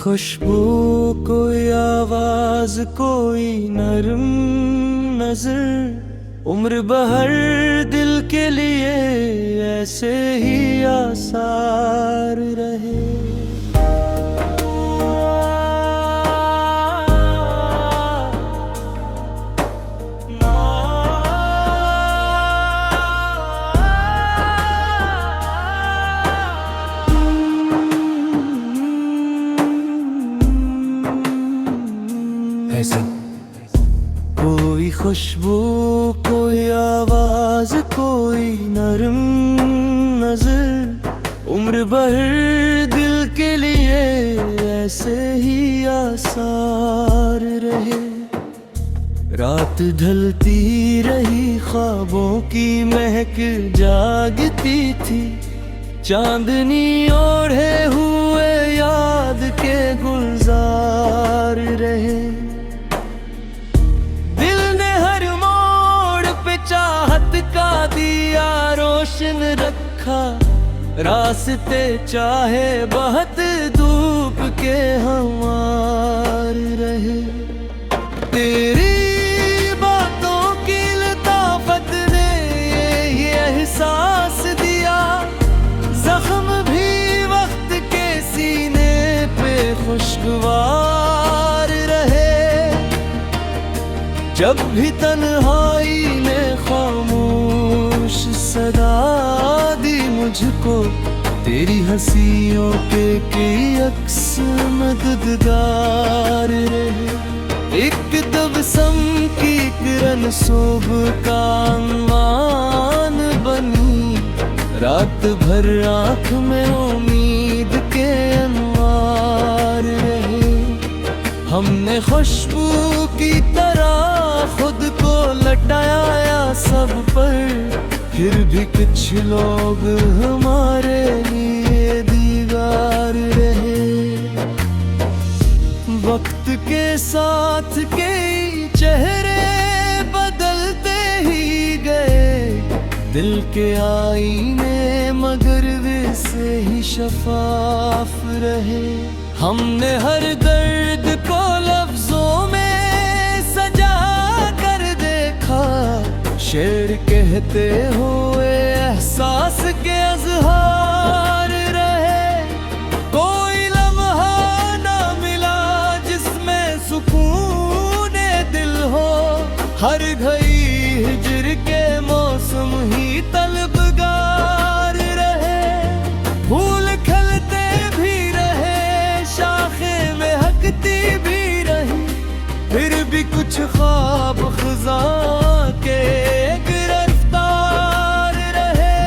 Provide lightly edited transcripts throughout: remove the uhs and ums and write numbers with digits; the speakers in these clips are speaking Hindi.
खुशबू, कोई आवाज, कोई नरम नजर, उम्र बहर दिल के लिए ऐसे ही आसार रहे। कोई खुशबू, कोई आवाज, कोई नरम नजर, उम्र भर दिल के लिए ऐसे ही आसार रहे। रात ढलती रही, ख्वाबों की महक जागती थी, चांदनी ओढ़े हुए याद के गुलजार रहे। चाहत का दिया रोशन रखा, रास्ते चाहे बहुत धूप के हमार रहे। तेरी बातों की लताफत ने ये एहसास दिया, जख्म भी वक्त के सीने पे खुशगवार रहे। जब भी तन्हाई ने खामोश सदा दी मुझको, तेरी हंसियों के अक्स मददगार रहे। एक तबसम की किरण सुबह का अनवान बनी, रात भर आँख में उम्मीद के अनवार रहे। हमने खुशबू की तरह खुद को लटाया सब पर, फिर भी कुछ लोग हमारे लिए दीवार रहे। वक्त के साथ कई चेहरे बदलते ही गए, दिल के आईने मगर वैसे ही शफाफ रहे। हमने हर दर्द को लफ्जों में सजा कर देखा, शेर कहते हुए एहसास के अज़हार रहे। कोई लम्हा ना मिला जिसमें सुकून दिल हो, हर घड़ी हिज्र के मौसम ही तलबगार रहे। फूल खिलते भी रहे, शाखे में हकती भी रही, फिर भी कुछ ख्वाब ख़ुदा के गिरफ्तार रहे।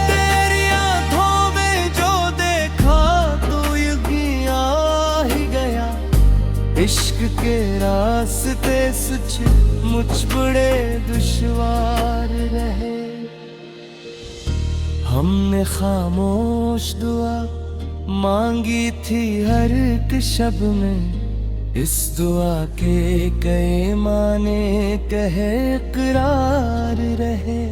तेरी आंखों में जो देखा तो यकीन आ ही गया, इश्क के रास्ते सच मुझ बड़े दुश्वार रहे। हमने खामोश दुआ मांगी थी हर एक शब में, इस दुआ के कई माने कहे इकरार रहे।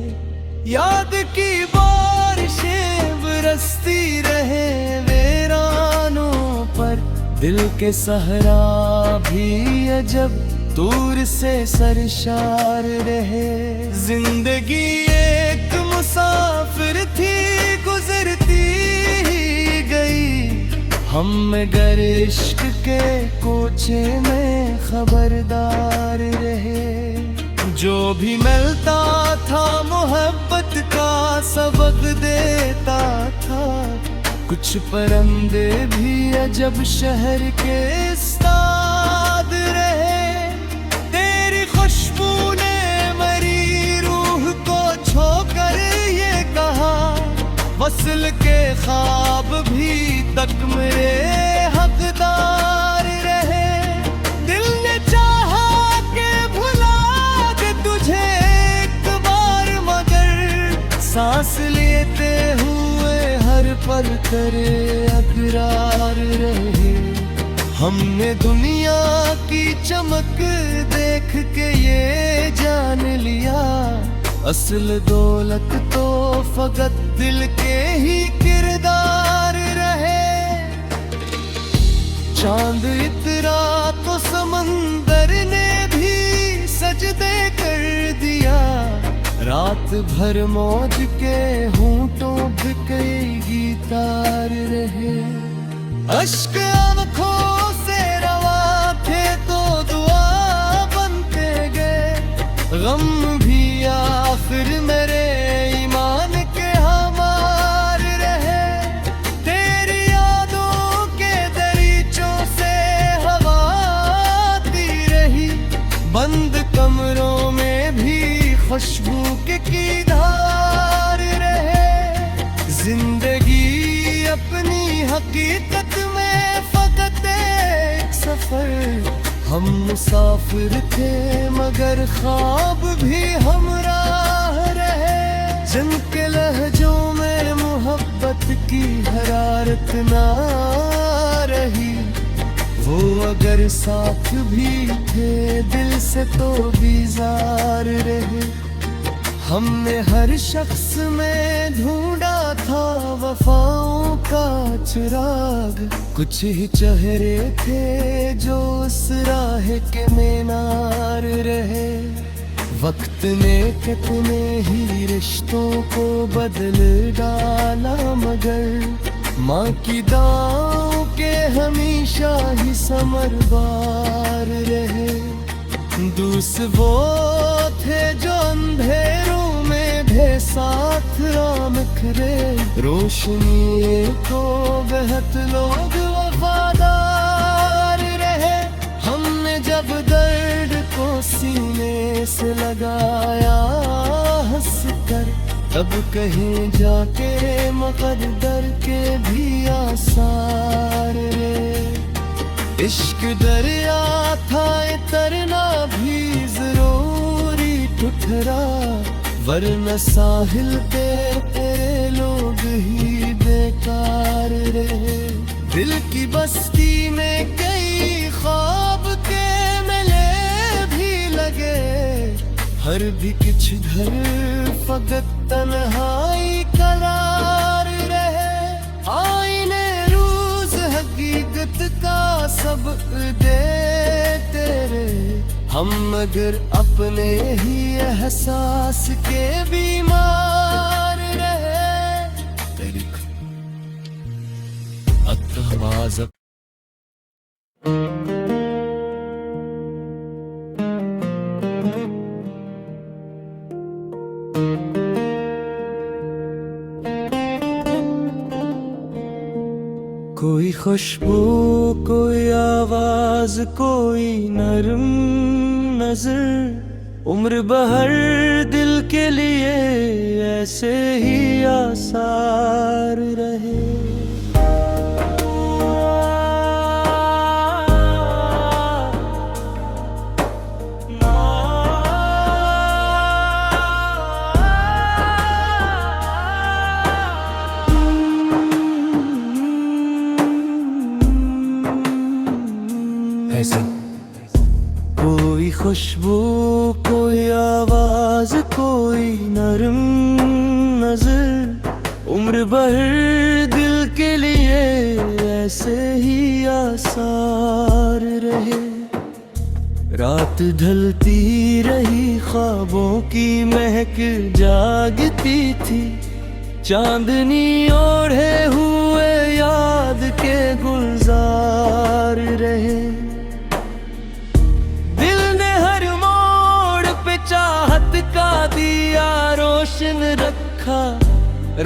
याद की बारिशें बरसती रहे वीरानों पर, दिल के सहरा भी अजब दूर से सरशार रहे। जिंदगी एक मुसाफिर थी, गुजरती ही गई, हम मगर इश्क के कोचे में खबरदार रहे। जो भी मिलता था मोहब्बत का सबक देता था, कुछ परिंदे भी अजब शहर के उस्ताद रहे। तेरी खुशबू ने मेरी रूह को छोकर ये कहा, वस्ल के ख्वाब भी तक मेरे हकदार रहे। दिल ने चाहा के भुला दे तुझे एक बार, मगर सांस लेते हुए हर पल करे अकरार रहे। हमने दुनिया की चमक देख के ये जान लिया, असल दौलत तो फकत दिल के ही किरदार रहे। चांद इतरा तो समंदर ने भी सजदे कर दिया। रात भर मौज के होंठों पे कई तार रहे। अश्क आंखों से रवा थे तो दुआ बनते गए। गम भी आखिर मेरे ईमान के हमार रहे। तेरी यादों के दरीचों से हवा आती रही। बंद कमरों में भी खुशबू की धार रहे। जिंदगी अपनी हकीकत में फकत एक सफर। हम मुसाफिर थे मगर ख्वाब भी हमराह रहे। जिनके लहजों में मोहब्बत की हरारत ना रही, वो अगर साथ भी थे दिल से तो बीजार रहे। हमने हर शख्स में ढूंढा था वफाओं का चिराग। कुछ ही चेहरे थे जो उस राह के मीनार रहे। वक्त ने कितने ही रिश्तों को बदल डाला, मगर माँ की दाओं के हमेशा ही समरबार रहे। दूसरे वो थे जो अंधेरों में भी साथ बिखरे। रोशनी को बेहद लोग वफादार रहे। हमने जब दर्द को सीने से लगाया हंस कर, तब कहीं जाके मुकद्दर के भी आसार रहे। इश्क दरिया था इतरना भी जरूरी ठुठरा, वरना साहिल पे तेरे लोग ही बेकार रहे। दिल की बस्ती में कई ख्वाब के मेले भी लगे। हर भी कुछ घर फकत तन्हाई करार रहे। आईने रोज हकीकत का सबक दे तेरे, हम मगर अपने ही एहसास के बीमार रहे। अत्तहवाज़ कोई खुशबू, कोई आवाज, कोई नरम नजर, उम्र बहर दिल के लिए ऐसे ही आसार रहे। ऐसे कोई खुशबू, कोई आवाज, कोई नरम नजर, उम्र भर दिल के लिए ऐसे ही आसार रहे। रात ढलती रही, ख्वाबों की महक जागती थी। चांदनी ओढ़े हुए याद के गुलजार रहे। चाहत का दिया रोशन रखा,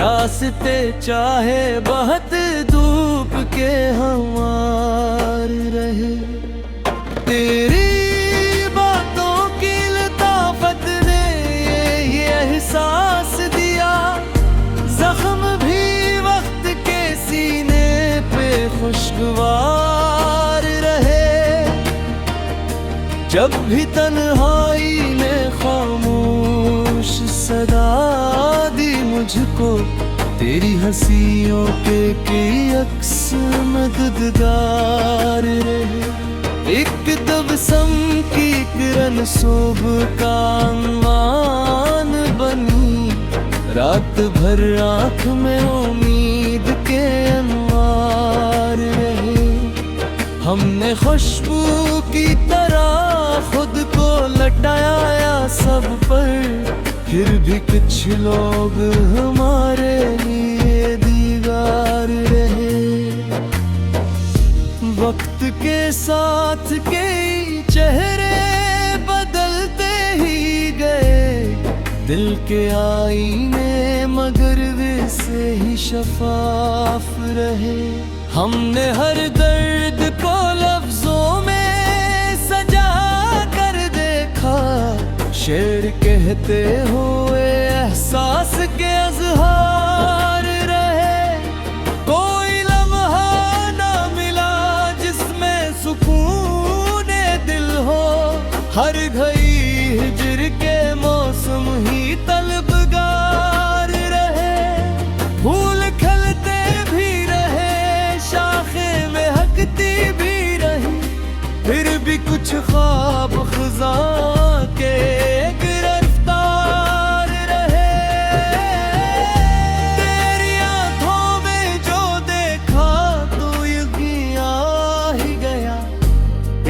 रास्ते चाहे बहुत धूप के हमार रहे। तेरी बातों की लताफत ने ये एहसास दिया, जख्म भी वक्त के सीने पे खुशगवार रहे। जब भी तन्हाई ने खामोश सदा दी मुझको, तेरी हंसियों के अक्स मददगार रहे। एक तबसम की किरण सुबह का अनवान बनी, रात भर आँख में उम्मीद के अनवार रहे। हमने खुशबू की तरह खुद को लटाया सब पर, फिर भी कुछ लोग हमारे लिए दीवार रहे। वक्त के साथ कई चेहरे बदलते ही गए, दिल के आईने मगर वैसे ही शफाफ रहे। हमने हर दर्द को लफ्जों में सजा कर देखा, शेर कहते हुए एहसास के अज़हार रहे। कोई लम्हा ना मिला जिसमें सुकून दिल हो, हर घड़ी हिज्र के मौसम ही तलबगार रहे। फूल खिलते भी रहे, शाखें महकती भी रही, फिर भी कुछ ख्वाब ख़ुदा के गिरफ्तार रहे। तेरी आँखों में जो देखा तो यकीन आ ही गया,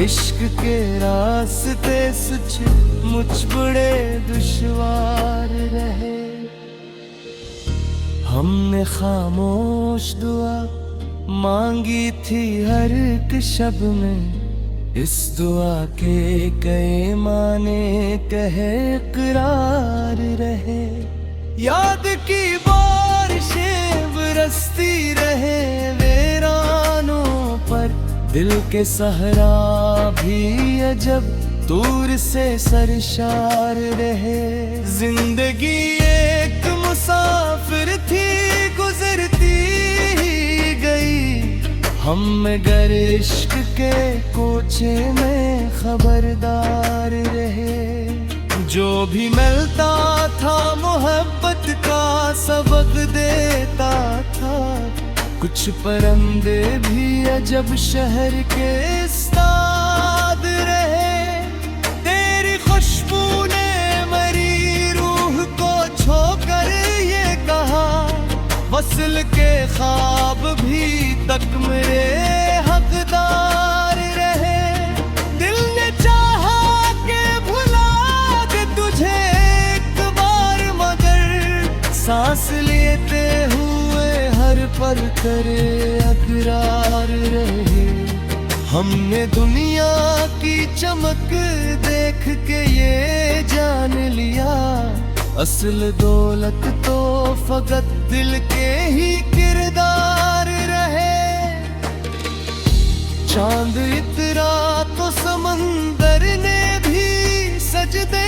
इश्क के रास्ते सच मुझ बड़े दुश्वार रहे। हमने खामोश दुआ मांगी थी हर एक शब में, इस दुआ के कई माने कहे इकरार रहे। याद की बारिशें बरसती रहे वीरानों पर, दिल के सहरा भी अजब दूर से सरशार रहे। जिंदगी एक मुसाफिर थी गुजरती ही गई, हम मगर इश्क के कोचे में खबरदार रहे। जो भी मिलता था मोहब्बत का सबक देता था, कुछ परिंदे भी अजब शहर के उस्ताद रहे। तेरी खुशबू ने मेरी रूह को छोकर ये कहा, वस्ल के ख्वाब भी तक मेरे हकदार रहे। दिल ने चाहा के भुला दे तुझे एक बार, मगर सांस लेते हुए हर पल करे अकरार रहे। हमने दुनिया की चमक देख के ये जान लिया, असल दौलत तो फकत दिल के ही किरदार रहे। चांद इतरा तो समंदर ने भी सजदे